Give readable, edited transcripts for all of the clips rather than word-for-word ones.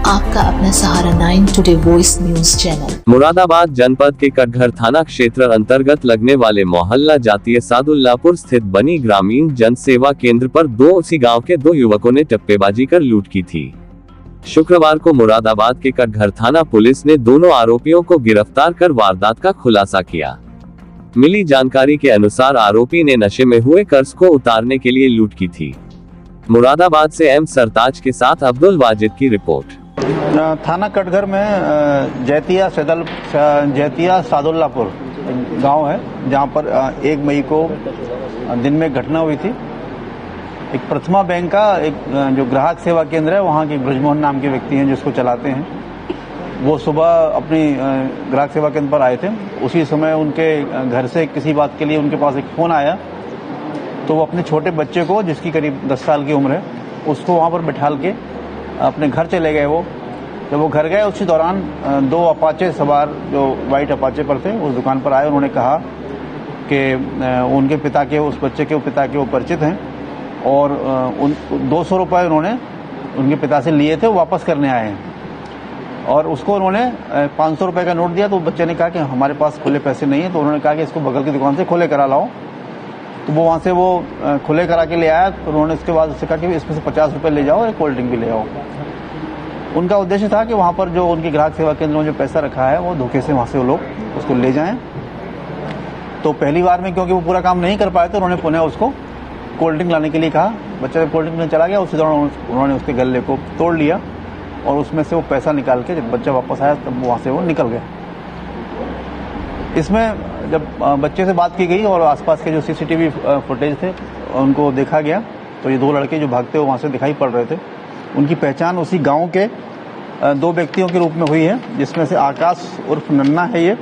आपका अपना सहारा 9 today voice news channel. Moradabad जनपद के कटघर थाना क्षेत्र अंतर्गत लगने वाले मोहल्ला जातीय सादुल्लापुर स्थित बनी ग्रामीण जन सेवा केंद्र पर उसी गांव के 2 युवकों ने टप्पेबाजी कर लूट की थी। शुक्रवार को मुरादाबाद के कटघर थाना पुलिस ने दोनों आरोपियों को गिरफ्तार कर वारदात का खुलासा किया। मिली जानकारी के अनुसार आरोपी ने नशे में हुए कर्ज को उतारने के लिए लूट की थी। मुरादाबाद से एम सरताज के साथ अब्दुल वाजिद की रिपोर्ट। थाना कटघर में जैतिया सादुल्लापुर गांव है, जहां पर 1 मई को दिन में घटना हुई थी। एक प्रथमा बैंक का एक जो ग्राहक सेवा केंद्र है, वहां के ब्रजमोहन नाम के व्यक्ति हैं जिसको चलाते हैं। वो सुबह अपनी ग्राहक सेवा केंद्र पर आए थे। उसी समय उनके घर से किसी बात के लिए उनके पास एक फोन आया, तो वो अपने छोटे बच्चे को, जिसकी करीब 10 साल की उम्र है, उसको वहां पर बैठाल के अपने घर चले गए। वो जब वो घर गए, उसी दौरान 2 अपाचे सवार जो वाइट अपाचे पर थे उस दुकान पर आए। उन्होंने कहा कि उनके पिता के, उस बच्चे के पिता के वो परिचित हैं और 200 रुपये उन्होंने उनके पिता से लिए थे, वो वापस करने आए हैं। और उसको उन्होंने 500 रुपये का नोट दिया। तो बच्चे ने कहा कि हमारे पास खुले पैसे नहीं है। तो उन्होंने कहा कि इसको बगल की दुकान से खुले करा लाओ। तो वो वहाँ से वो खुले करा के ले आया। तो उन्होंने उसके बाद उससे कहा कि इसमें से 50 रुपये ले जाओ और एक कोल्ड ड्रिंक भी ले आओ। उनका उद्देश्य था कि वहाँ पर जो उनके ग्राहक सेवा केंद्र में जो पैसा रखा है, वो धोखे से वहाँ से वो लोग उसको ले जाएं। तो पहली बार में क्योंकि वो पूरा काम नहीं कर पाए, तो उन्होंने पुनः उसको कोल्ड ड्रिंक लाने के लिए कहा। बच्चा जब कोल्ड ड्रिंक में चला गया, उसी दौरान उन्होंने उसके गले को तोड़ लिया और उसमें से वो पैसा निकाल के जब बच्चा वापस आया, तब वहाँ से वो निकल गया। इसमें जब बच्चे से बात की गई और आसपास के जो सीसीटीवी फुटेज थे उनको देखा गया, तो ये 2 लड़के जो भागते हुए वहाँ से दिखाई पड़ रहे थे। उनकी पहचान उसी गांव के 2 व्यक्तियों के रूप में हुई है, जिसमें से आकाश उर्फ नन्ना है ये,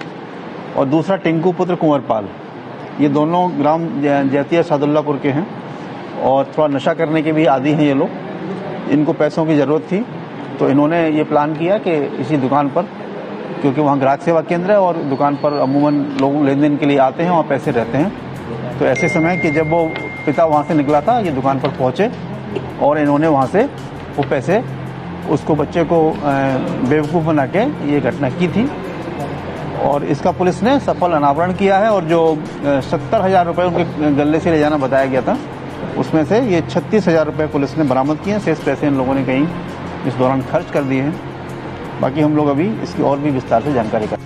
और दूसरा टिंकू पुत्र कुंवरपाल। ये दोनों ग्राम जैतिया सादुल्लापुर के हैं और थोड़ा नशा करने के भी आदी हैं ये लोग। इनको पैसों की ज़रूरत थी, तो इन्होंने ये प्लान किया कि इसी दुकान पर, क्योंकि वहाँ ग्राहक सेवा केंद्र है और दुकान पर अमूमन लोग लेन देन के लिए आते हैं, वहाँ पैसे रहते हैं। तो ऐसे समय कि जब वो पिता वहाँ से निकला था, ये दुकान पर पहुँचे और इन्होंने वहाँ से वो पैसे, उसको बच्चे को बेवकूफ़ बना के ये घटना की थी। और इसका पुलिस ने सफल अनावरण किया है। और जो 70,000 रुपये उनके गले से ले जाना बताया गया था, उसमें से ये 36,000 रुपये पुलिस ने बरामद किए हैं। शेष पैसे इन लोगों ने कहीं इस दौरान खर्च कर दिए हैं। बाकी हम लोग अभी इसकी और भी विस्तार से जानकारी कर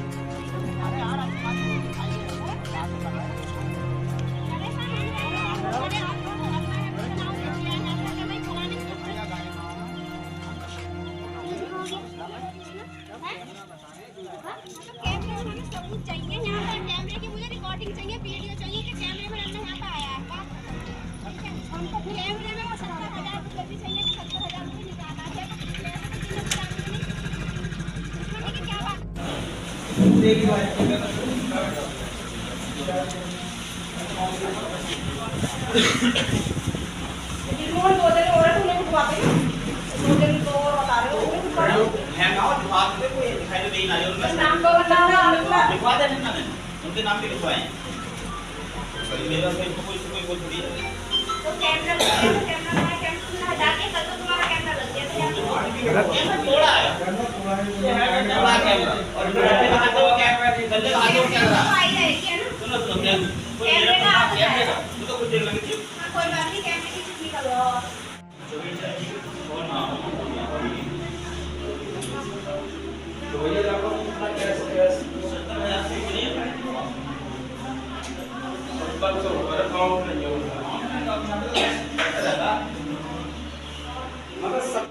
उनके नाम भी लिखवाए हैं। मेरा कोई थोड़ी है। तो कैमरा हटा के कल तो तुम्हारा कैमरा लग गया था। थोड़ा है और कैमरा गले का हाथ कैमरा आई रहेगी है ना। सुनो कैमरे का हाथ है तो कुछ देर लगेगी। हां कोई बात नहीं, कैमरे की चीज निकालो। तो ये आपको कैसे 70,000 से